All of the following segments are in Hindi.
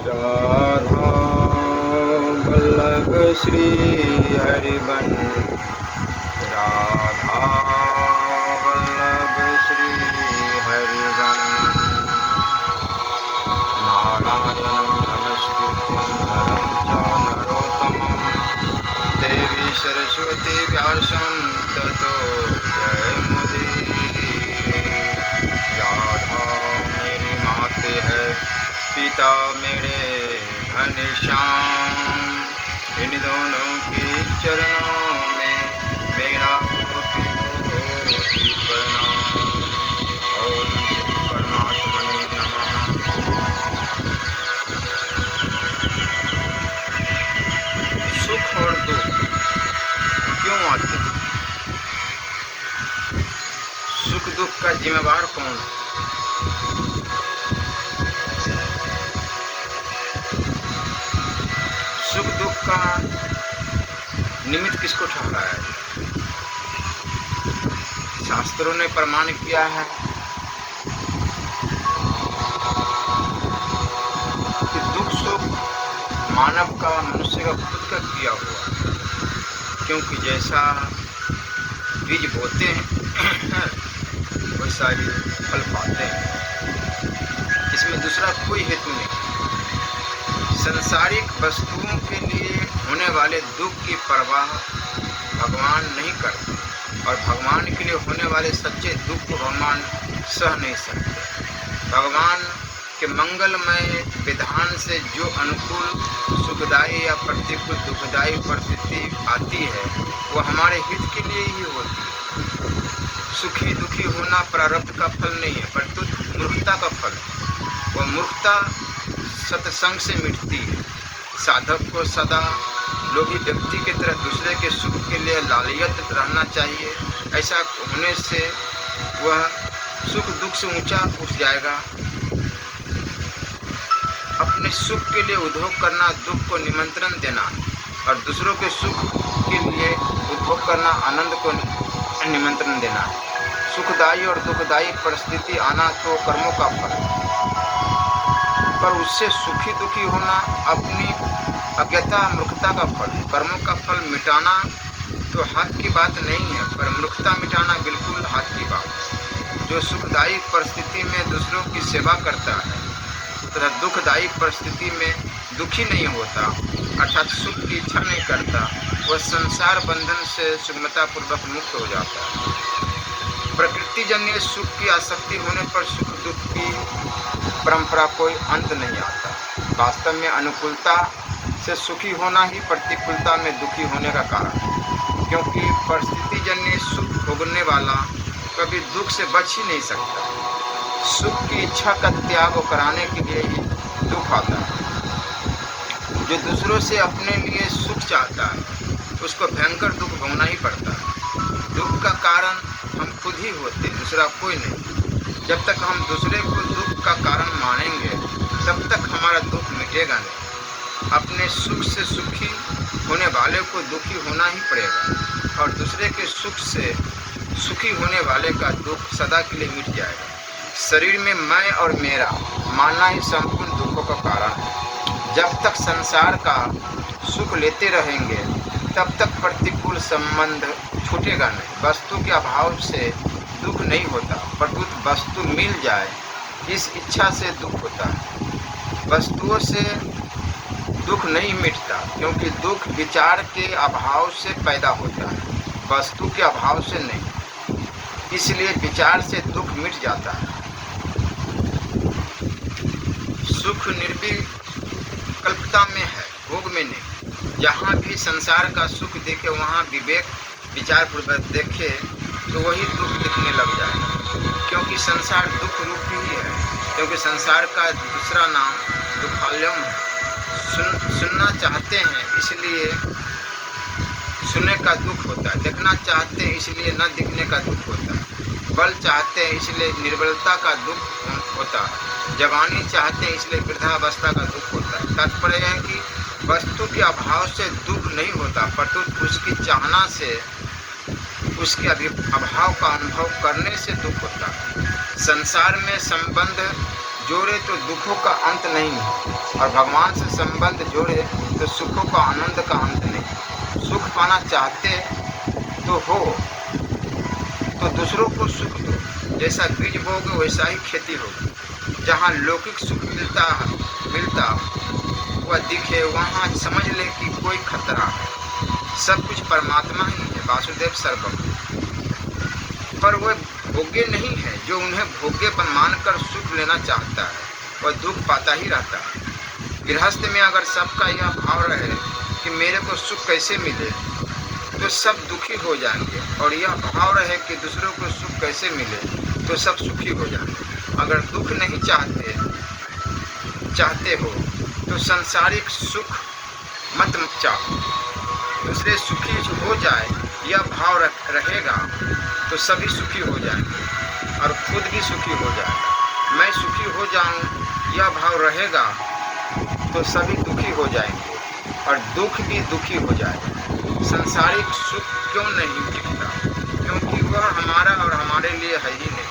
राधा वल्लभ श्री हरिवंश राधा वल्लभ श्री हरिवंश नारायणं नमस्कृत्यं नरं च नरोत्तमं देवी सरस्वती व्यासं ततो जयमुदीरये। राधा मेरी माते है, पिता मेरे घनश्याम, इन दोनों के चरणों में मेरा कोटि कोटि प्रणाम। ओम श्री परमात्मने नमः। सुख और दुख क्यों आते हैं? सुख दुख का जिम्मेवार कौन है? सुख दुख का निमित्त किसको ठहराया है? शास्त्रों ने प्रमाण किया है कि दुख सुख मानव का, मनुष्य का खुद का किया हुआ, क्योंकि जैसा बीज बोते हैं वैसा ही फल पाते हैं। इसमें दूसरा कोई हेतु नहीं। संसारिक वस्तुओं के लिए होने वाले दुख की परवाह भगवान नहीं करते, और भगवान के लिए होने वाले सच्चे दुख को भगवान सह नहीं सकते। भगवान के मंगलमय विधान से जो अनुकूल सुखदायी या प्रतिकूल दुखदायी परिस्थिति आती है वो हमारे हित के लिए ही होती है। सुखी दुखी होना प्रारब्ध का फल नहीं है, परंतु मूर्खता का फल है। वह मूर्खता सत्संग से मिटती है। साधक को सदा लोभी व्यक्ति की तरह दूसरे के सुख के लिए लालयत रहना चाहिए। ऐसा होने से वह सुख दुख से ऊंचा उठ जाएगा। अपने सुख के लिए उद्योग करना दुख को निमंत्रण देना, और दूसरों के सुख के लिए उद्योग करना आनंद को निमंत्रण देना। सुखदायी और दुखदायी परिस्थिति आना तो कर्मों का फल, पर उससे सुखी दुखी होना अपनी अज्ञता मूर्खता का फल। कर्मों का फल मिटाना तो हाथ की बात नहीं है, पर मूर्खता मिटाना बिल्कुल हाथ की बात है। जो सुखदायी परिस्थिति में दूसरों की सेवा करता है तथा दुखदायी परिस्थिति में दुखी नहीं होता, अर्थात सुख की इच्छा नहीं करता, वह संसार बंधन से सुगमतापूर्वक मुक्त हो जाता है। प्रकृति जन्य सुख की आसक्ति होने पर सुख दुख की परंपरा कोई अंत नहीं आता। वास्तव में अनुकूलता से सुखी होना ही प्रतिकूलता में दुखी होने का कारण है, क्योंकि परिस्थिति जन्य सुख भोगने वाला कभी दुख से बच ही नहीं सकता। सुख की इच्छा का त्याग कराने के लिए ही दुख आता है। जो दूसरों से अपने लिए सुख चाहता है उसको भयंकर दुख भोगना ही पड़ता है। दुख का कारण हम खुद ही होते, दूसरा कोई नहीं। जब तक हम दूसरे को दुख का कारण मानेंगे तब तक हमारा दुख मिटेगा नहीं। अपने सुख से सुखी होने वाले को दुखी होना ही पड़ेगा, और दूसरे के सुख से सुखी होने वाले का दुख सदा के लिए मिट जाएगा। शरीर में मैं और मेरा मानना ही संपूर्ण दुखों का कारण है। जब तक संसार का सुख लेते रहेंगे तब तक प्रतिकूल संबंध छूटेगा नहीं। वस्तु के अभाव से दुख नहीं होता, परंतु वस्तु मिल जाए इस इच्छा से दुख होता है। वस्तुओं से दुख नहीं मिटता, क्योंकि दुख विचार के अभाव से पैदा होता है, वस्तु के अभाव से नहीं। इसलिए विचार से दुख मिट जाता है। सुख निर्विकल्पता में है, भोग में नहीं। जहाँ भी संसार का सुख देखे वहाँ विवेक विचार पूर्वक देखे तो वही दुख दिखने लग जाएगा, क्योंकि संसार दुख रूप ही है। क्योंकि संसार का दूसरा नाम दुखालयम है। सुनना चाहते हैं इसलिए सुनने का दुख होता है, देखना चाहते हैं इसलिए न दिखने का दुख होता है, बल चाहते हैं इसलिए निर्बलता का दुख होता है, जवानी चाहते हैं इसलिए वृद्धावस्था का दुख होता है। तात्पर्य है कि वस्तु के अभाव से दुख नहीं होता, परंतु उसकी चाहना से, उसके अभाव का अनुभव करने से दुख होता है। संसार में संबंध जोड़े तो दुखों का अंत नहीं है, और भगवान से संबंध जोड़े तो सुखों का आनंद का अंत नहीं। सुख पाना चाहते तो हो तो दूसरों को सुख दो। जैसा बीज बोगे वैसा ही खेती होगी। जहाँ लौकिक सुख मिलता वह दिखे, वहाँ समझ ले कि कोई खतरा है। सब कुछ परमात्मा ही है, वासुदेव सर्वम। पर वह भोग्य नहीं है। जो उन्हें भोग्यपन मानकर सुख लेना चाहता है वह दुख पाता ही रहता है। गृहस्थ में अगर सबका यह भाव रहे कि मेरे को सुख कैसे मिले, तो सब दुखी हो जाएंगे, और यह भाव रहे कि दूसरों को सुख कैसे मिले तो सब सुखी हो जाएंगे। अगर दुख नहीं चाहते हो तो सांसारिक सुख मत चाहो। दूसरे सुखी हो जाए यह भाव रहेगा तो सभी सुखी हो जाएंगे और खुद भी सुखी हो जाएगा। मैं सुखी हो जाऊं यह भाव रहेगा तो सभी दुखी हो जाएंगे और दुख भी दुखी हो जाएगा। सांसारिक सुख क्यों नहीं दिखता? क्योंकि वह हमारा और हमारे लिए है ही नहीं।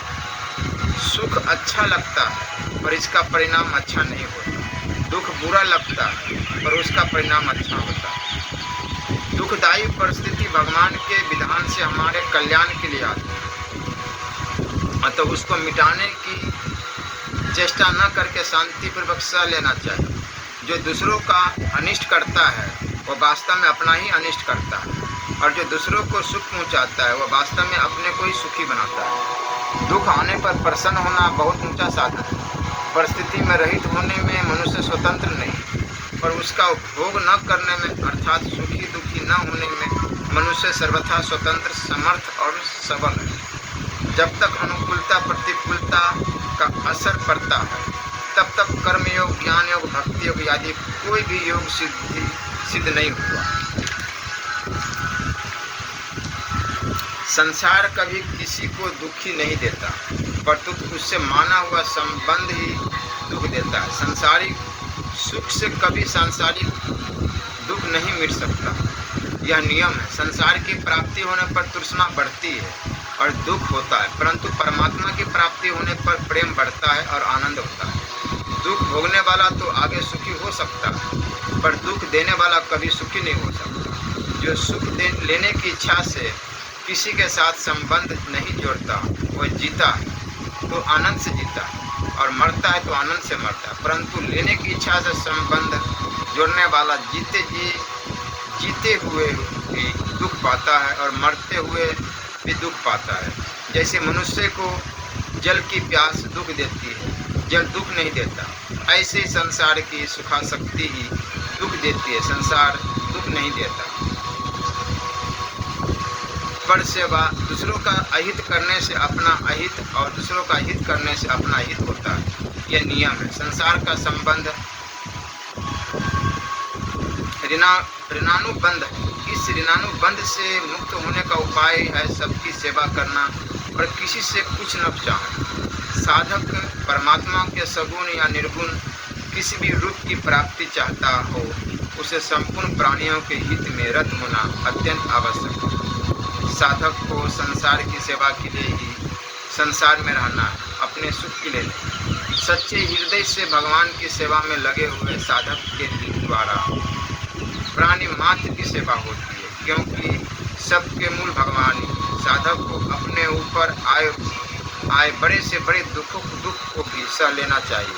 सुख अच्छा लगता है पर इसका परिणाम अच्छा नहीं होता। दुख बुरा लगता है पर उसका परिणाम अच्छा होता है। दुखदायी परिस्थिति भगवान के विधान से हमारे कल्याण के लिए आती है, तो उसको मिटाने की चेष्टा न करके शांतिपूर्वक सह लेना चाहिए। जो दूसरों का अनिष्ट करता है वह वास्तव में अपना ही अनिष्ट करता है, और जो दूसरों को सुख पहुंचाता है वह वास्तव में अपने को ही सुखी बनाता है। दुख आने पर प्रसन्न होना बहुत ऊंचा साधन है। परिस्थिति में रहित होने में मनुष्य स्वतंत्र नहीं, पर उसका उपभोग न करने में अर्थात सुखी दुखी न होने में मनुष्य सर्वथा स्वतंत्र, समर्थ और सबल है। जब तक अनुकूलता प्रतिकूलता का असर पड़ता है तब तक कर्मयोग, ज्ञान योग, भक्ति योग आदि कोई भी योग सिद्ध नहीं हुआ। संसार कभी किसी को दुखी नहीं देता, परंतु उससे माना हुआ संबंध ही दुख देता है। सांसारिक सुख से कभी सांसारिक दुख नहीं मिट सकता, यह नियम है। संसार की प्राप्ति होने पर तृष्णा बढ़ती है और दुख होता है, परंतु परमात्मा की प्राप्ति होने पर प्रेम बढ़ता है और आनंद होता है। दुख भोगने वाला तो आगे सुखी हो सकता है, पर दुख देने वाला कभी सुखी नहीं हो सकता। जो सुख लेने की इच्छा से किसी के साथ संबंध नहीं जोड़ता वह जीता है तो आनंद से जीता है, और मरता है तो आनंद से मरता है। परंतु लेने की इच्छा से संबंध जोड़ने वाला जीते हुए भी दुख पाता है और मरते हुए भी दुख पाता है। जैसे मनुष्य को जल की प्यास दुख देती है, जल दुख नहीं देता, ऐसे ही संसार की सुखासक्ति ही दुख देती है, संसार दुख नहीं देता। पर सेवा दूसरों का अहित करने से अपना अहित और दूसरों का हित करने से अपना हित होता है, यह नियम है। संसार का संबंध ऋणानुबंध है। इस ऋणानुबंध से मुक्त होने का उपाय है सबकी सेवा करना और किसी से कुछ न चाहना। साधक परमात्मा के सगुण या निर्गुण किसी भी रूप की प्राप्ति चाहता हो, उसे संपूर्ण प्राणियों के हित में रत होना अत्यंत आवश्यक है। साधक को संसार की सेवा के लिए ही संसार में रहना है, अपने सुख के लिए नहीं। सच्चे हृदय से भगवान की सेवा में लगे हुए साधक के द्वारा प्राणी मात्र की सेवा होती है, क्योंकि सबके मूल भगवान ही। साधक को अपने ऊपर आए बड़े से बड़े दुख को भी सह लेना चाहिए,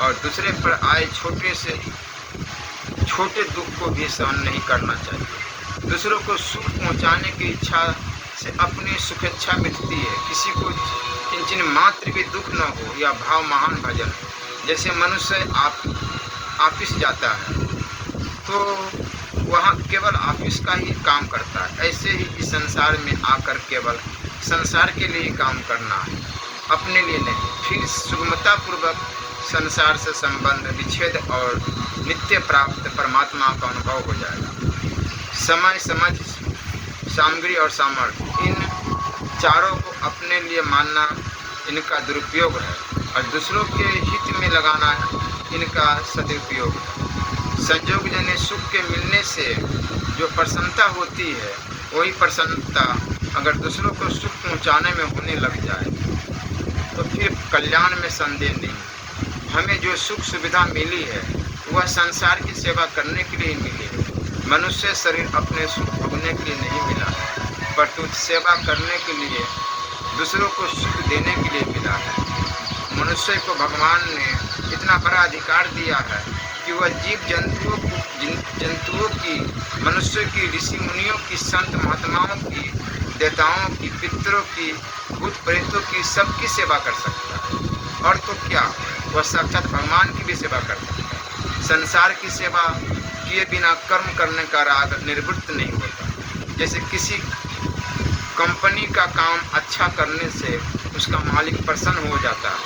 और दूसरे पर आए छोटे से छोटे दुख को भी सहन नहीं करना चाहिए। दूसरों को सुख पहुंचाने की इच्छा से अपनी सुखेच्छा मिटती है। किसी को किंचन मात्र भी दुख न हो, यह भाव महान भजन है। जैसे मनुष्य ऑफिस जाता है तो वहाँ केवल ऑफिस का ही काम करता है, ऐसे ही इस संसार में आकर केवल संसार के लिए काम करना है, अपने लिए नहीं। फिर सुगमतापूर्वक संसार से संबंध विच्छेद और नित्य प्राप्त परमात्मा का अनुभव हो जाएगा। समय, समझ, सामग्री और सामर्थ्य, इन चारों को अपने लिए मानना इनका दुरुपयोग है, और दूसरों के हित में लगाना इनका सदुपयोग है। संयोग जन्य सुख के मिलने से जो प्रसन्नता होती है, वही प्रसन्नता अगर दूसरों को सुख पहुंचाने में होने लग जाए तो फिर कल्याण में संदेह नहीं। हमें जो सुख सुविधा मिली है वह संसार की सेवा करने के लिए ही मिली है। मनुष्य शरीर अपने सुख भोगने के लिए नहीं मिला, परंतु सेवा करने के लिए, दूसरों को सुख देने के लिए मिला है। मनुष्य को भगवान ने इतना बड़ा अधिकार दिया है कि वह जीव जंतुओं की, मनुष्य की, ऋषि मुनियों की, संत महात्माओं की, देवताओं की, पितरों की, भूत प्रेतों की, सबकी सेवा कर सकता है। और तो क्या, वह साक्षात भगवान की भी सेवा कर सकता है। संसार की सेवा किए बिना कर्म करने का राग निवृत्त नहीं होता। जैसे किसी कंपनी का काम अच्छा करने से उसका मालिक प्रसन्न हो जाता है,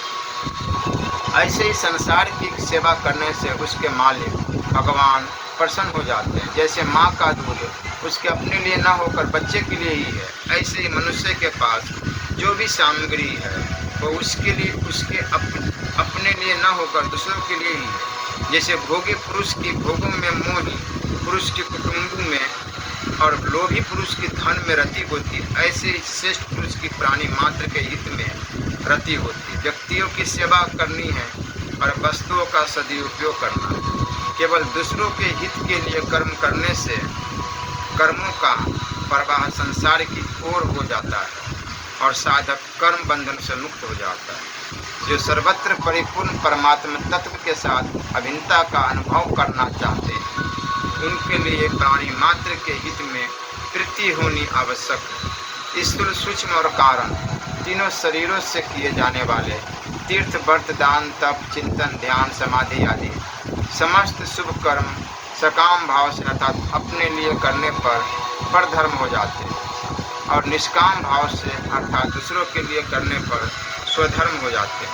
ऐसे ही संसार की सेवा करने से उसके मालिक भगवान प्रसन्न हो जाते हैं। जैसे माँ का दूध उसके अपने लिए न होकर बच्चे के लिए ही है, ऐसे ही मनुष्य के पास जो भी सामग्री है वो उसके लिए, उसके अपने लिए न होकर दूसरों के लिए ही है। जैसे भोगी पुरुष की भोगों में मोही, पुरुष की कुटुंबों में और लोभी पुरुष की धन में रति होती है, ऐसे ही श्रेष्ठ पुरुष की प्राणी मात्र के हित में रति होती है। व्यक्तियों की सेवा करनी है और वस्तुओं का सदुपयोग करना है। केवल दूसरों के हित के लिए कर्म करने से कर्मों का प्रवाह संसार की ओर हो जाता है और साधक कर्म बंधन से मुक्त हो जाता है। जो सर्वत्र परिपूर्ण परमात्मा तत्व के साथ अभिन्नता का अनुभव करना चाहते हैं, उनके लिए प्राणी मात्र के हित में प्रीति होनी आवश्यक है। स्थूल, सूक्ष्म और कारण तीनों शरीरों से किए जाने वाले तीर्थ, व्रत, दान, तप, चिंतन, ध्यान, समाधि आदि समस्त शुभ कर्म सकाम भाव से अर्थात अपने लिए करने पर धर्म हो जाते हैं और निष्काम भाव से अर्थात दूसरों के लिए करने पर स्वधर्म हो जाते हैं।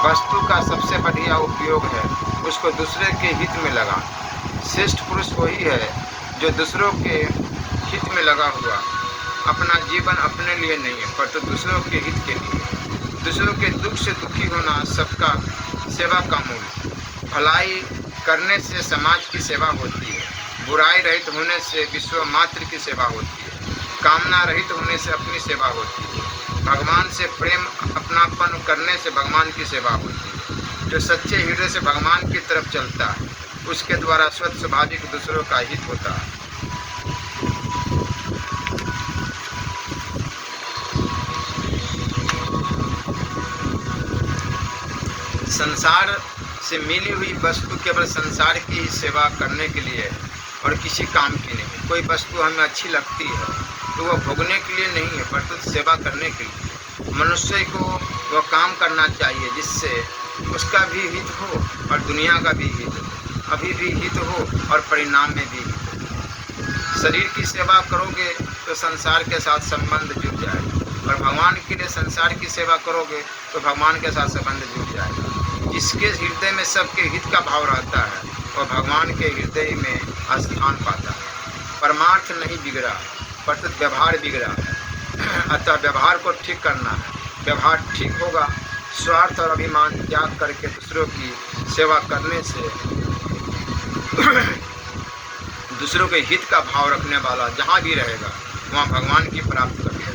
वस्तु का सबसे बढ़िया उपयोग है उसको दूसरे के हित में लगाना। श्रेष्ठ पुरुष वही है जो दूसरों के हित में लगा हुआ, अपना जीवन अपने लिए नहीं है पर तो दूसरों के हित के लिए। दूसरों के दुख से दुखी होना सबका सेवा का मूल। भलाई करने से समाज की सेवा होती है, बुराई रहित होने से विश्व मात्र की सेवा होती है, कामना रहित होने से अपनी सेवा होती है, भगवान से प्रेम अपनापन करने से भगवान की सेवा होती है। जो सच्चे हृदय से भगवान की तरफ चलता है उसके द्वारा स्वतः स्वाभाविक दूसरों का हित होता है। संसार से मिली हुई वस्तु केवल संसार की ही सेवा करने के लिए है और किसी काम की नहीं। कोई वस्तु हमें अच्छी लगती है तो वह भोगने के लिए नहीं है परंतु सेवा करने के लिए। मनुष्य को वह काम करना चाहिए जिससे उसका भी हित हो और दुनिया का भी हित हो, अभी भी हित हो और परिणाम में भी हित हो। शरीर की सेवा करोगे तो संसार के साथ संबंध जुड़ जाएगा और भगवान के लिए संसार की सेवा करोगे तो भगवान के साथ संबंध जुड़ जाएगा। जिसके हृदय में सबके हित का भाव रहता है वह भगवान के हृदय में स्थान पाता है। परमार्थ नहीं बिगड़ा परंतु व्यवहार बिगड़ा है, अतः व्यवहार को ठीक करना है। व्यवहार ठीक होगा, स्वार्थ और अभिमान त्याग करके दूसरों की सेवा करने से दूसरों के हित का भाव रखने वाला जहाँ भी रहेगा वहाँ भगवान की प्राप्त कर लेगा।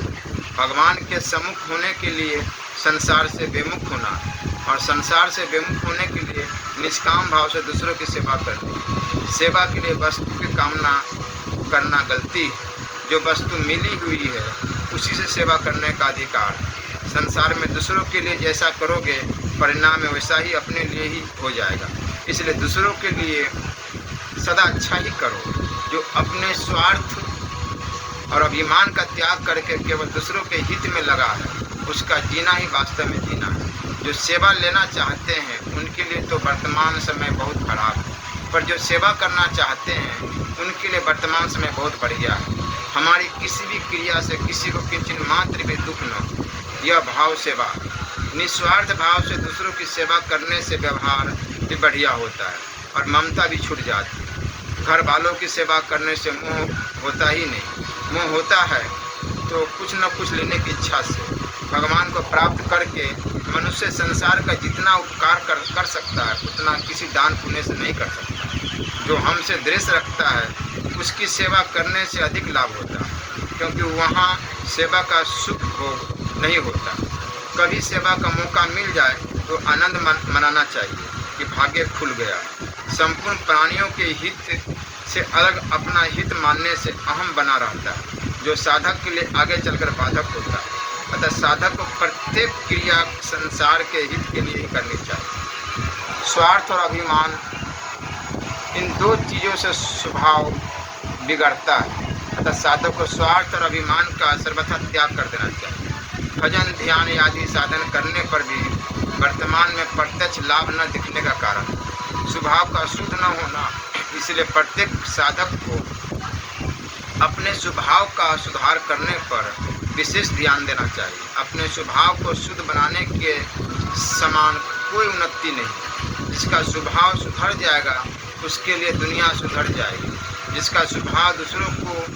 भगवान के सम्मुख होने के लिए संसार से बेमुख होना और संसार से बेमुख होने के लिए निष्काम भाव से दूसरों की सेवा करनी। सेवा के लिए वस्तु की कामना करना गलती है। जो वस्तु मिली हुई है उसी से सेवा करने का अधिकार। संसार में दूसरों के लिए जैसा करोगे परिणाम में वैसा ही अपने लिए ही हो जाएगा। इसलिए दूसरों के लिए सदा अच्छा ही करो। जो अपने स्वार्थ और अभिमान का त्याग करके केवल दूसरों के हित में लगा है उसका जीना ही वास्तव में जीना है। जो सेवा लेना चाहते हैं उनके लिए तो वर्तमान समय बहुत खराब है, पर जो सेवा करना चाहते हैं उनके लिए वर्तमान समय बहुत बढ़िया है। हमारी किसी भी क्रिया से किसी को किंचित मात्र भी दुख न हो, यह भाव सेवा। निस्वार्थ भाव से दूसरों की सेवा करने से व्यवहार भी बढ़िया होता है और ममता भी छूट जाती है। घर वालों की सेवा करने से मोह होता ही नहीं। मोह होता है तो कुछ न कुछ लेने की इच्छा से। भगवान को प्राप्त करके मनुष्य संसार का जितना उपकार कर सकता है उतना किसी दान पुण्य से नहीं कर सकता। जो हमसे द्वेष रखता है उसकी सेवा करने से अधिक लाभ होता है, क्योंकि वहाँ सेवा का सुख भोग नहीं होता। कभी सेवा का मौका मिल जाए तो आनंद मनाना चाहिए कि भाग्य खुल गया। संपूर्ण प्राणियों के हित से अलग अपना हित मानने से अहम बना रहता है, जो साधक के लिए आगे चलकर बाधक होता है। अतः साधक को प्रत्येक क्रिया संसार के हित के लिए ही करनी चाहिए। स्वार्थ और अभिमान, इन दो चीज़ों से स्वभाव बिगड़ता है। अतः साधक को स्वार्थ और अभिमान का सर्वथा त्याग कर देना चाहिए। भजन, ध्यान आदि साधन करने पर भी वर्तमान में प्रत्यक्ष लाभ न दिखने का कारण स्वभाव का शुद्ध न होना। इसलिए प्रत्येक साधक को अपने स्वभाव का सुधार करने पर विशेष ध्यान देना चाहिए। अपने स्वभाव को शुद्ध बनाने के समान कोई उन्नति नहीं। जिसका स्वभाव सुधर जाएगा उसके लिए दुनिया सुधर जाएगी। जिसका स्वभाव दूसरों को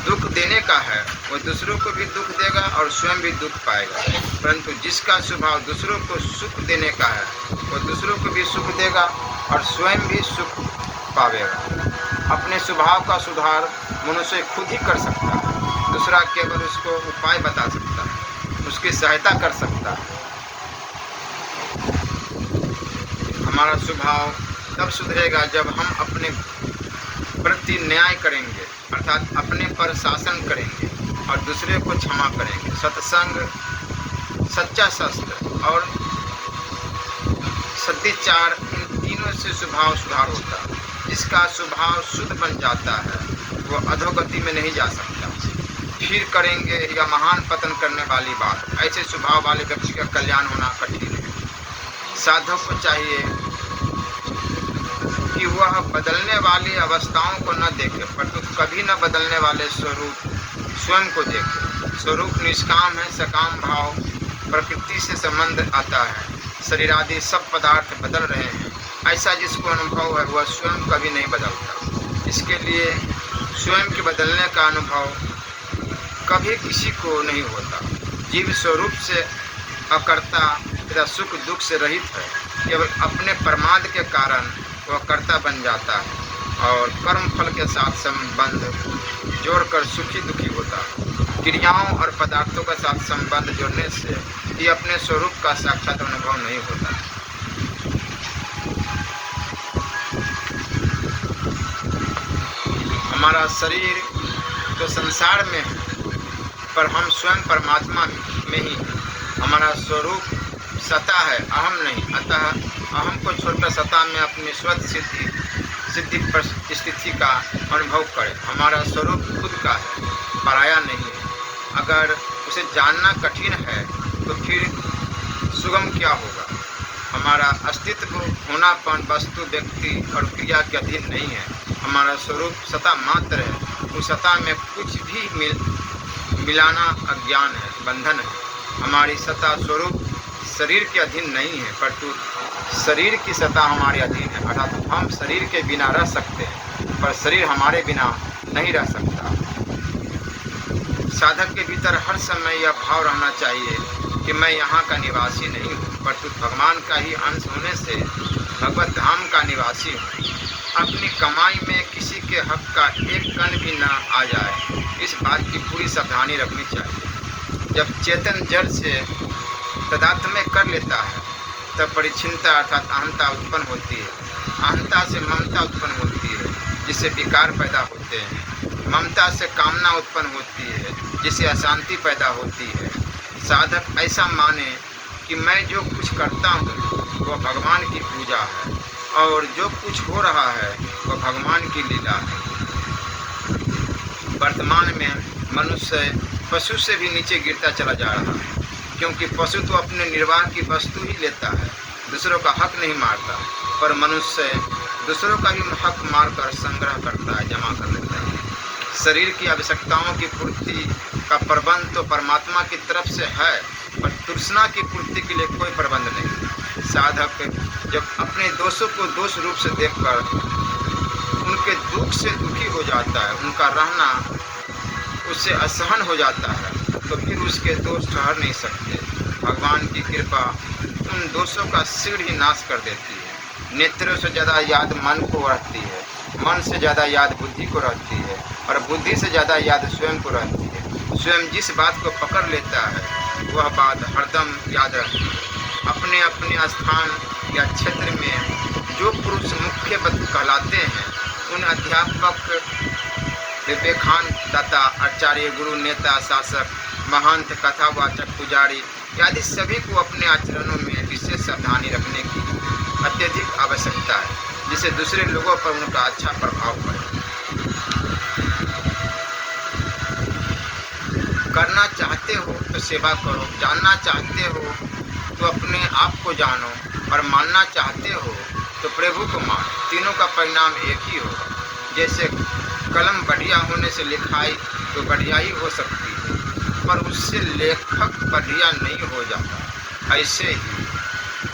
दुख देने का है वो दूसरों को भी दुख देगा और स्वयं भी दुख पाएगा। परंतु जिसका स्वभाव दूसरों को सुख देने का है वो दूसरों को भी सुख देगा और स्वयं भी सुख पावेगा। अपने स्वभाव का सुधार मनुष्य खुद ही कर सकता है। दूसरा केवल उसको उपाय बता सकता है, उसकी सहायता कर सकता है। हमारा स्वभाव तब सुधरेगा जब हम अपने प्रति न्याय करेंगे, अर्थात अपने पर शासन करेंगे और दूसरे को क्षमा करेंगे। सत्संग, सच्चा शस्त्र और सद्विचार, इन तीनों से स्वभाव सुधार होता है। जिसका स्वभाव शुद्ध बन जाता है वो अधोगति में नहीं जा सकता। फिर करेंगे या महान पतन करने वाली बात। ऐसे स्वभाव वाले व्यक्ति का कल्याण होना कठिन है। साधक को चाहिए कि वह बदलने वाली अवस्थाओं को न देखे, परंतु कभी न बदलने वाले स्वरूप स्वयं को देखे। स्वरूप निष्काम है, सकाम भाव प्रकृति से संबंध आता है। शरीर आदि सब पदार्थ बदल रहे हैं, ऐसा जिसको अनुभव है वह स्वयं कभी नहीं बदलता। इसके लिए स्वयं के बदलने का अनुभव कभी किसी को नहीं होता। जीव स्वरूप से अकर्ता तथा सुख दुख से रहित है। केवल अपने प्रमाद के कारण वह कर्ता बन जाता है और कर्म फल के साथ संबंध जोड़कर सुखी दुखी होता है। क्रियाओं और पदार्थों के साथ संबंध जोड़ने से ही अपने स्वरूप का साक्षात अनुभव नहीं होता। हमारा शरीर तो संसार में है, पर हम स्वयं परमात्मा में ही। हमारा स्वरूप सत्ता है, अहम नहीं। अतः अहम को छोड़कर सत्ता में अपनी स्वत सिद्धि स्थिति का अनुभव करें। हमारा स्वरूप खुद का है, पराया नहीं है। अगर उसे जानना कठिन है तो फिर सुगम क्या होगा। हमारा अस्तित्व, होनापन वस्तु, व्यक्ति और क्रिया के अधीन नहीं है। हमारा स्वरूप सत्ता मात्र है। उस सत्ता में कुछ भी मिलाना अज्ञान है, बंधन है। हमारी सत्ता स्वरूप शरीर के अधीन नहीं है, परंतु शरीर की सत्ता हमारे अधीन है। अर्थात हम शरीर के बिना रह सकते हैं पर शरीर हमारे बिना नहीं रह सकता। साधक के भीतर हर समय यह भाव रहना चाहिए कि मैं यहाँ का निवासी नहीं हूँ, परंतु भगवान का ही अंश होने से भगवत धाम का निवासी हूँ। अपनी कमाई में किसी के हक का एक कण भी न आ जाए, इस बात की पूरी सावधानी रखनी चाहिए। जब चेतन जड़ से तदात्म में कर लेता है तब परिच्छिन्नता अर्थात अहंता उत्पन्न होती है। अहंता से ममता उत्पन्न होती है, जिससे विकार पैदा होते हैं। ममता से कामना उत्पन्न होती है, जिससे अशांति पैदा होती है। साधक ऐसा माने कि मैं जो कुछ करता हूँ वह भगवान की पूजा है और जो कुछ हो रहा है वह भगवान की लीला है। वर्तमान में मनुष्य पशु से भी नीचे गिरता चला जा रहा है, क्योंकि पशु तो अपने निर्वाह की वस्तु ही लेता है, दूसरों का हक नहीं मारता। पर मनुष्य दूसरों का भी हक मारकर संग्रह करता है, जमा कर लेता है। शरीर की आवश्यकताओं की पूर्ति का प्रबंध तो परमात्मा की तरफ से है, पर तृष्णा की पूर्ति के लिए कोई प्रबंध नहीं। साधक जब अपने दोषों को दोष रूप से देखकर उनके दुख से दुखी हो जाता है, उनका रहना उससे असहन हो जाता है, तो फिर उसके दोष ठहर नहीं सकते। भगवान की कृपा उन दोषों का शीघ्र ही नाश कर देती है। नेत्रों से ज़्यादा याद मन को रहती है, मन से ज़्यादा याद बुद्धि को रहती है और बुद्धि से ज़्यादा याद स्वयं को रहती है। स्वयं जिस बात को पकड़ लेता है वह बात हरदम याद रहती है। अपने अपने स्थान या क्षेत्र में जो पुरुष मुख्य कहलाते हैं, उन अध्यापक, विवेकानंददाता, आचार्य, गुरु, नेता, शासक, महंत, कथावाचक, पुजारी आदि सभी को अपने आचरणों में विशेष सावधानी रखने की अत्यधिक आवश्यकता है, जिससे दूसरे लोगों पर उनका अच्छा प्रभाव पड़े। करना चाहते हो तो सेवा करो, जानना चाहते हो तो अपने आप को जानो, और मानना चाहते हो तो प्रभु को मानो। तीनों का परिणाम एक ही होगा। जैसे कलम बढ़िया होने से लिखाई तो बढ़िया ही हो सकती है, पर उससे लेखक बढ़िया नहीं हो जाता। ऐसे ही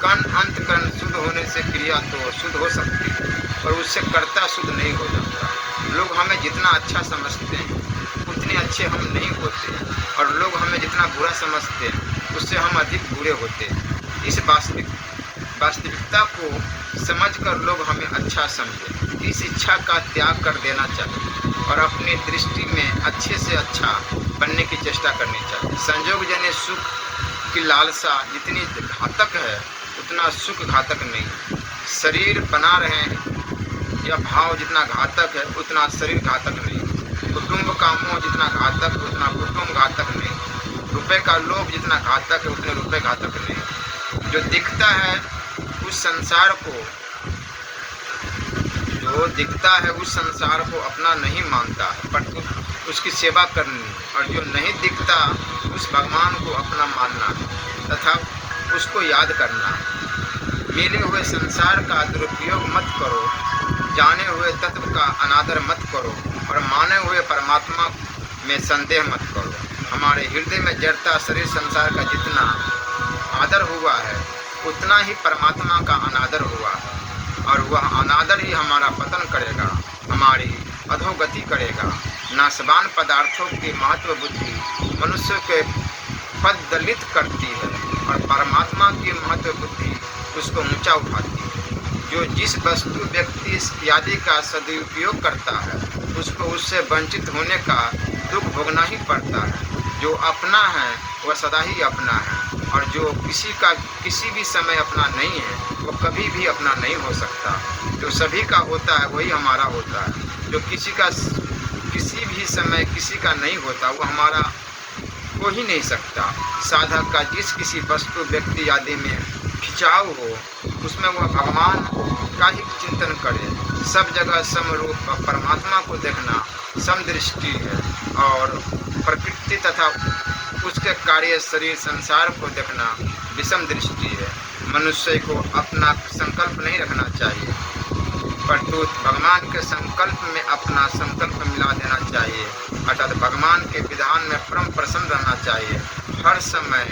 अंतकरण शुद्ध होने से क्रिया तो शुद्ध हो सकती है, पर उससे कर्ता शुद्ध नहीं हो जाता। लोग हमें जितना अच्छा समझते हैं उतने अच्छे हम नहीं होते, और लोग हमें जितना बुरा समझते हैं उससे हम अधिक बुरे होते हैं। इस वास्तविकता को समझकर लोग हमें अच्छा समझें, इस इच्छा का त्याग कर देना चाहिए और अपनी दृष्टि में अच्छे से अच्छा बनने की चेष्टा करनी चाहिए। संयोगजन्य सुख की लालसा जितनी घातक है उतना सुख घातक नहीं। शरीर बना रहे हैं यह भाव जितना घातक है उतना शरीर घातक नहीं। कुटुंब का मोह जितना घातक है उतना कुटुंब घातक नहीं। रुपए का लोभ जितना घातक है उतने रुपए घातक नहीं। जो दिखता है उस संसार को अपना नहीं मानता है, पर उसकी सेवा करनी है, और जो नहीं दिखता उस भगवान को अपना मानना है तथा उसको याद करना है। मिले हुए संसार का दुरुपयोग मत करो, जाने हुए तत्व का अनादर मत करो, और माने हुए परमात्मा में संदेह मत करो। हमारे हृदय में जड़ता शरीर संसार का जितना आदर हुआ है उतना ही परमात्मा का अनादर हुआ है, और वह अनादर ही हमारा पतन करेगा, हमारी अधोगति करेगा। नाशवान पदार्थों की महत्व बुद्धि मनुष्य के पद दलित करती है, और परमात्मा की महत्व बुद्धि उसको ऊंचा उठाती है। जो जिस वस्तु व्यक्ति इत्यादि का सदुपयोग करता है उसको उससे वंचित होने का दुख भोगना ही पड़ता है। जो अपना है वह सदा ही अपना है, और जो किसी का किसी भी समय अपना नहीं है वो कभी भी अपना नहीं हो सकता। जो सभी का होता है वही हमारा होता है। जो किसी का किसी भी समय किसी का नहीं होता वो हमारा हो ही नहीं सकता। साधक का जिस किसी वस्तु व्यक्ति आदि में खिंचाव हो उसमें वह भगवान का ही चिंतन करे। सब जगह समरूप परमात्मा को देखना समदृष्टि है, और प्रकृति तथा उसके कार्य शरीर संसार को देखना विषम दृष्टि है। मनुष्य को अपना संकल्प नहीं रखना चाहिए, परंतु भगवान के संकल्प में अपना संकल्प मिला देना चाहिए, अर्थात भगवान के विधान में परम प्रसन्न रहना चाहिए। हर समय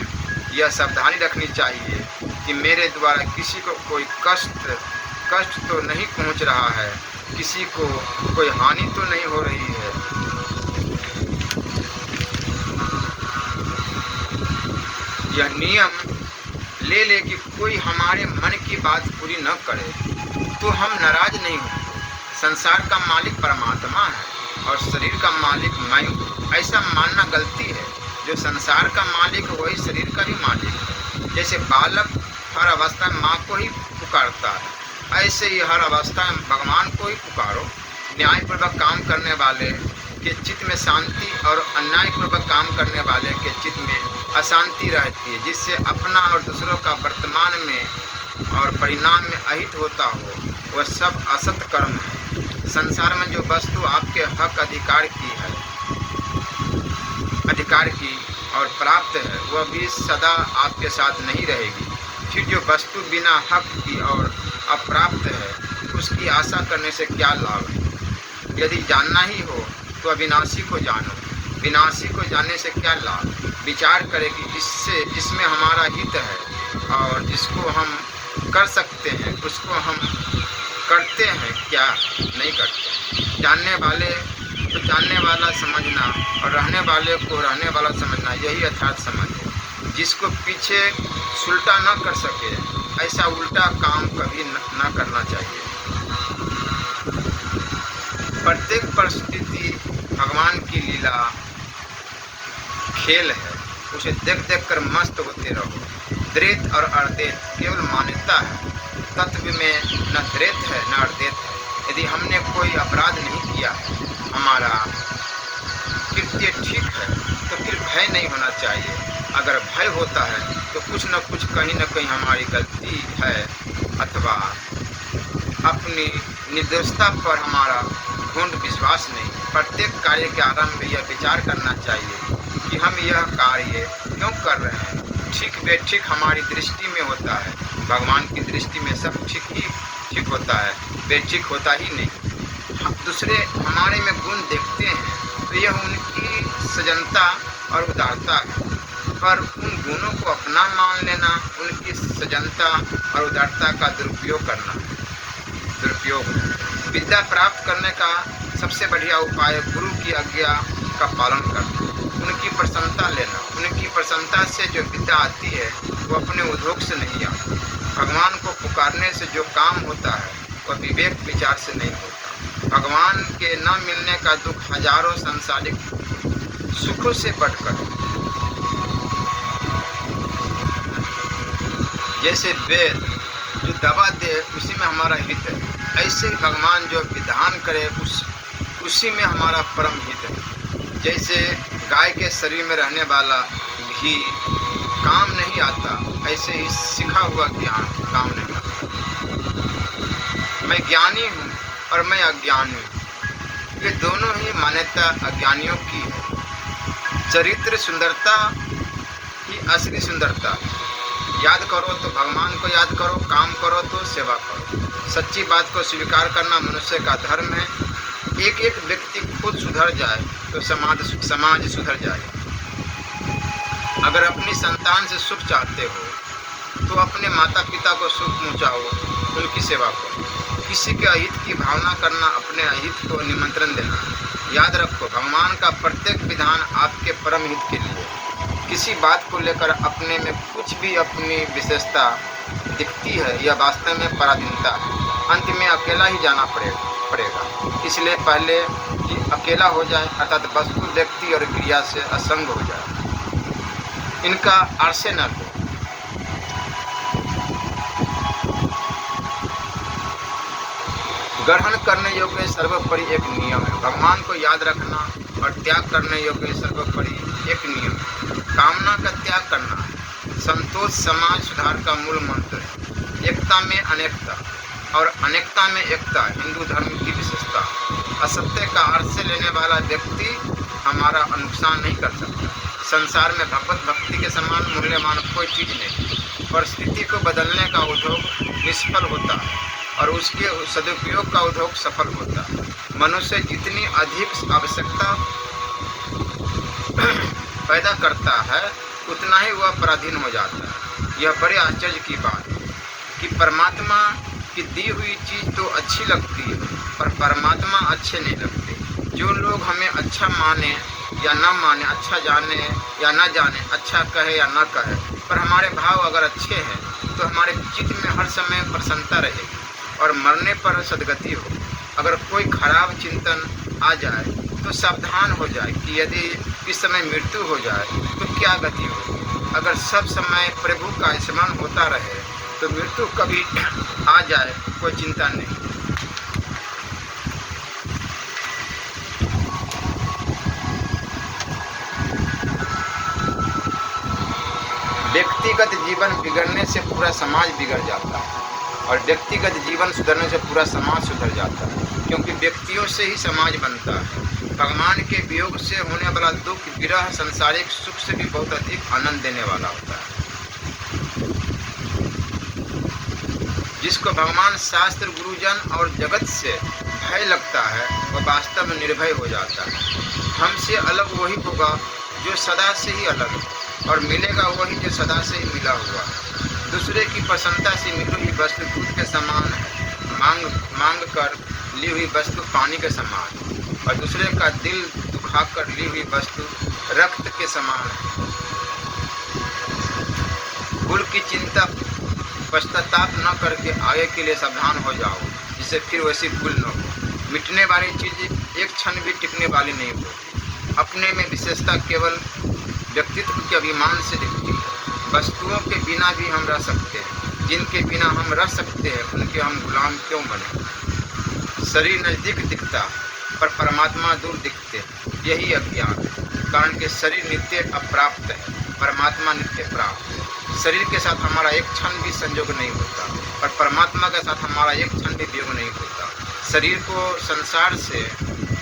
यह सावधानी रखनी चाहिए कि मेरे द्वारा किसी को कोई कष्ट तो नहीं पहुंच रहा है, किसी को कोई हानि तो नहीं हो रही है। यह नियम ले कि कोई हमारे मन की बात पूरी न करे तो हम नाराज नहीं होंगे। संसार का मालिक परमात्मा है और शरीर का मालिक मैं हूँ, ऐसा मानना गलती है। जो संसार का मालिक वही शरीर का भी मालिक है। जैसे बालक हर अवस्था में माँ को ही पुकारता है, ऐसे ही हर अवस्था में भगवान को ही पुकारो। न्यायपूर्वक काम करने वाले के चित्त में शांति और अन्यायपूर्वक काम करने वाले के चित्त में अशांति रहती है, जिससे अपना और दूसरों का वर्तमान में और परिणाम में अहित होता हो वह सब असत कर्म है। संसार में जो वस्तु आपके हक अधिकार की और प्राप्त है वह भी सदा आपके साथ नहीं रहेगी। फिर जो वस्तु बिना हक की और अप्राप्त है उसकी आशा करने से क्या लाभ है। यदि जानना ही हो तो अविनाशी को जानो, विनाशी को जानने से क्या लाभ। विचार करें कि जिसमें हमारा हित है और जिसको हम कर सकते हैं उसको हम करते हैं, क्या नहीं करते। जानने वाले को जानने वाला समझना और रहने वाले को रहने वाला समझना, यही यथार्थ समझ है। जिसको पीछे सुलटा न कर सके ऐसा उल्टा काम कभी न करना चाहिए। प्रत्येक परिस्थिति भगवान की लीला खेल है, उसे देख देख कर मस्त होते रहो। द्वैत और अर्देत केवल मान्यता है, तत्व में न द्वैत है न अर्देत है। यदि हमने कोई अपराध नहीं किया है, हमारा कृत्य ठीक है, तो फिर भय नहीं होना चाहिए। अगर भय होता है तो कुछ न कुछ कहीं न कहीं हमारी गलती है, अथवा अपनी निर्दोषता पर हमारा ढूंढ विश्वास नहीं। प्रत्येक कार्य के आरंभ में यह विचार करना चाहिए कि हम यह कार्य क्यों कर रहे हैं। ठीक बेठीक हमारी दृष्टि में होता है, भगवान की दृष्टि में सब ठीक होता है, बेठीक होता ही नहीं। हम दूसरे हमारे में गुण देखते हैं तो यह उनकी सजनता और उदारता है, पर उन गुणों को अपना मान लेना उनकी सजनता और उदारता का दुरुपयोग करना। विद्या प्राप्त करने का सबसे बढ़िया उपाय गुरु की आज्ञा का पालन करना, उनकी प्रसन्नता लेना। उनकी प्रसन्नता से जो विद्या आती है वो अपने उद्योग से नहीं आती। भगवान को पुकारने से जो काम होता है वह विवेक विचार से नहीं होता। भगवान के न मिलने का दुख हजारों सांसारिक सुखों से बढ़कर, जैसे वेद जो दवा दे उसी में हमारा हित है, ऐसे ही भगवान जो विधान करे उसी में हमारा परम हित है। जैसे गाय के शरीर में रहने वाला घी काम नहीं आता, ऐसे ही सीखा हुआ ज्ञान काम नहीं आता। मैं ज्ञानी हूँ और मैं अज्ञानी हूँ, ये दोनों ही मान्यता अज्ञानियों की है। चरित्र सुंदरता ही असली सुंदरता है। याद करो तो भगवान को याद करो, काम करो तो सेवा करो। सच्ची बात को स्वीकार करना मनुष्य का धर्म है। एक एक व्यक्ति खुद सुधर जाए तो समाज सुधर जाए। अगर अपनी संतान से सुख चाहते हो तो अपने माता पिता को सुख पहुँचाओ, उनकी सेवा करो। किसी के अहित की भावना करना अपने अहित को निमंत्रण देना। याद रखो, भगवान का प्रत्येक विधान आपके परम हित के लिए। किसी बात को लेकर अपने में कुछ भी अपनी विशेषता दिखती है, यह वास्तव में पराधीनता है। अंत में अकेला ही जाना पड़ेगा। इसलिए पहले कि अकेला हो जाए, अर्थात वस्तु, व्यक्ति और क्रिया से असंग हो जाए, इनका आश्रय न लो। ग्रहण करने योग्य सर्वोपरि एक नियम है। भगवान को याद रखना और त्याग करने योग्य सर्वोपरि एक नियम है। कामना का त्याग करना संतोष समाज सुधार का मूल मंत्र है। एकता में अनेकता और अनेकता में एकता हिंदू धर्म की विशेषता। असत्य का आश्रय लेने वाला व्यक्ति हमारा नुकसान नहीं कर सकता। संसार में भगवत भक्ति के समान मूल्यवान कोई चीज नहीं। परिस्थिति को बदलने का उद्योग निष्फल होता है और उसके सदुपयोग का उद्योग सफल होता है। मनुष्य जितनी अधिक आवश्यकता पैदा करता है उतना ही वह पराधीन हो जाता है। यह बड़े आश्चर्य की बात है कि परमात्मा की दी हुई चीज़ तो अच्छी लगती है पर परमात्मा अच्छे नहीं लगते। जो लोग हमें अच्छा माने या न माने, अच्छा जाने या न जाने, अच्छा कहे या न कहे, पर हमारे भाव अगर अच्छे हैं तो हमारे चित्त में हर समय प्रसन्नता रहेगी और मरने पर सद्गति हो। अगर कोई खराब चिंतन आ जाए तो सावधान हो जाए कि यदि इस समय मृत्यु हो जाए तो क्या गति हो। अगर सब समय प्रभु का स्मरण होता रहे तो मृत्यु कभी आ जाए कोई चिंता नहीं। व्यक्तिगत जीवन बिगड़ने से पूरा समाज बिगड़ जाता है और व्यक्तिगत जीवन सुधरने से पूरा समाज सुधर जाता है, क्योंकि व्यक्तियों से ही समाज बनता है। भगवान के वियोग से होने वाला दुख विरह संसारिक सुख से भी बहुत अधिक आनंद देने वाला होता है। जिसको भगवान, शास्त्र, गुरुजन और जगत से भय लगता है वह वास्तव में निर्भय हो जाता है। हमसे अलग वही होगा जो सदा से ही अलग है और मिलेगा वही जो सदा से ही मिला हुआ है। दूसरे की प्रसन्नता से मिली हुई वस्तु दूध के समान है, मांग कर ली हुई वस्तु पानी के समान, और दूसरे का दिल दुखाकर ली हुई वस्तु रक्त के समान है। भूल की चिंता पश्चाताप न करके आगे के लिए सावधान हो जाओ, जिससे फिर वैसी भूल न हो। मिटने वाली चीज़ एक क्षण भी टिकने वाली नहीं होती। अपने में विशेषता केवल व्यक्तित्व के अभिमान से दिखती है। वस्तुओं के बिना भी हम रह सकते हैं, जिनके बिना हम रह सकते हैं उनके हम गुलाम क्यों बने। शरीर नज़दीक दिखता पर परमात्मा दूर दिखते, यही अज्ञान है। कारण कि शरीर नित्य अप्राप्त है, परमात्मा नित्य प्राप्त है। शरीर के साथ हमारा एक क्षण भी संयोग नहीं होता और परमात्मा के साथ हमारा एक क्षण भी वियोग नहीं होता। शरीर को संसार से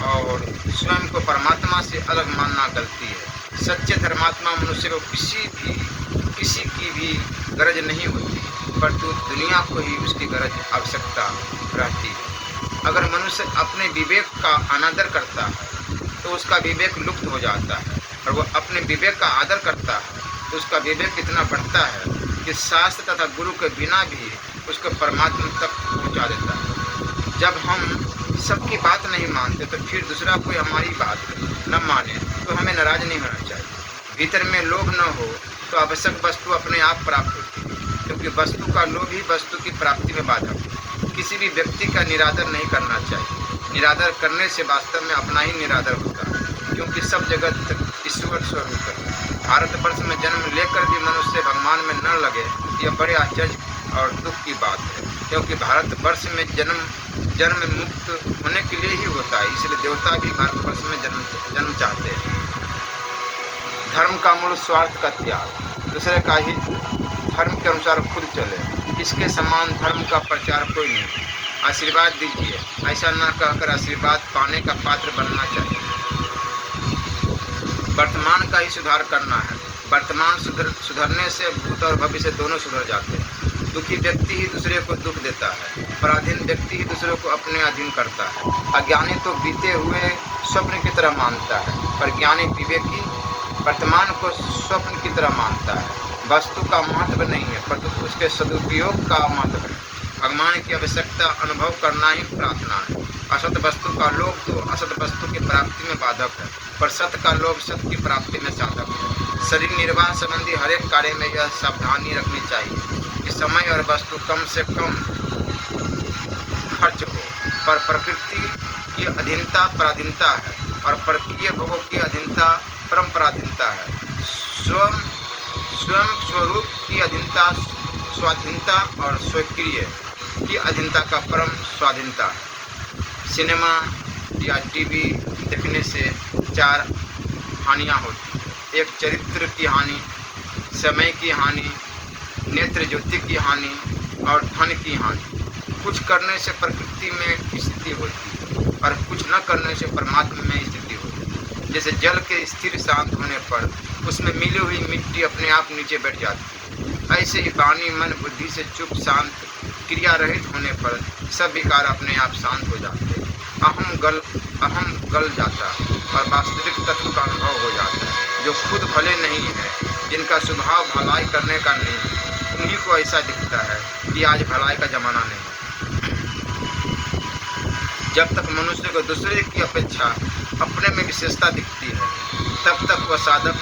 और स्वयं को परमात्मा से अलग मानना गलती है। सच्चे धर्मात्मा मनुष्य को किसी की भी गरज नहीं होती, परंतु दुनिया को ही उसकी गरज आवश्यकता रहती है। अगर मनुष्य अपने विवेक का अनादर करता है तो उसका विवेक लुप्त हो जाता है, और वह अपने विवेक का आदर करता है तो उसका विवेक इतना बढ़ता है कि शास्त्र तथा गुरु के बिना भी उसको परमात्मा तक पहुंचा देता है। जब हम सबकी बात नहीं मानते तो फिर दूसरा कोई हमारी बात न माने तो हमें नाराज नहीं होना चाहिए। भीतर में लोभ न हो तो आवश्यक वस्तु अपने आप प्राप्त होती है, क्योंकि वस्तु का लोभ ही वस्तु की प्राप्ति में बाधक है। किसी भी व्यक्ति का निरादर नहीं करना चाहिए। निरादर करने से वास्तव में अपना ही निरादर होता है, क्योंकि सब जगत ईश्वर स्वरूप है। भारतवर्ष में जन्म लेकर भी मनुष्य भगवान में न लगे, यह बड़े आश्चर्य और दुख की बात है, क्योंकि भारतवर्ष में जन्म मुक्त होने के लिए ही होता है। इसलिए देवता भी भारतवर्ष में जन्म चाहते हैं। धर्म का मूल स्वार्थ का त्याग, दूसरे का ही धर्म के अनुसार खुद चले, इसके समान धर्म का प्रचार कोई नहीं। आशीर्वाद दीजिए, ऐसा न कहकर आशीर्वाद पाने का पात्र बनना चाहिए। वर्तमान का ही सुधार करना है। वर्तमान सुधरने से भूत और भविष्य दोनों सुधर जाते हैं। दुखी व्यक्ति ही दूसरे को दुख देता है, पराधीन व्यक्ति ही दूसरे को अपने अधीन करता है। अज्ञानी तो बीते हुए स्वप्न की तरह मानता है, पर ज्ञानी विवेकी वर्तमान को स्वप्न की तरह मानता है। वस्तु का महत्व नहीं है, परंतु उसके सदुपयोग का महत्व है। भगवान की आवश्यकता अनुभव करना ही प्रार्थना है। असत वस्तु का लोभ तो असत वस्तु की प्राप्ति में बाधक है, पर सत्य का लोभ सत्य की प्राप्ति में साधक है। शरीर निर्वाह संबंधी हर एक कार्य में यह सावधानी रखनी चाहिए कि समय और वस्तु कम से कम खर्च हो, पर प्रकृति की अधीनता पराधीनता है और परकीय भोगों की अधीनता परम पराधीनता है। स्वयं स्वरूप की अधीनता स्वाधीनता और स्वक्रिय की अधीनता का परम स्वाधीनता है। सिनेमा या टीवी देखने से चार हानियाँ होती हैं। एक चरित्र की हानि, समय की हानि, नेत्र ज्योति की हानि और धन की हानि। कुछ करने से प्रकृति में स्थिति होती है और कुछ न करने से परमात्मा में स्थिति होती है। जैसे जल के स्थिर शांत होने पर उसमें मिली हुई मिट्टी अपने आप नीचे बैठ जाती है, ऐसे ही वाणी मन बुद्धि से चुप शांत क्रिया रहित होने पर सब विकार अपने आप शांत हो जाते हैं। अहम गल जाता और वास्तविक तत्व का अनुभव हो जाता है। जो खुद भले नहीं है, जिनका स्वभाव भलाई करने का नहीं है, उन्हीं को ऐसा दिखता है कि आज भलाई का जमाना नहीं। जब तक मनुष्य को दूसरे की अपेक्षा अपने में विशेषता दिखती है, तब तक वह साधक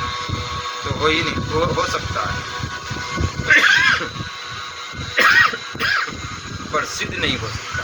तो हो ही नहीं हो सकता है, पर सिद्ध नहीं हो सकता।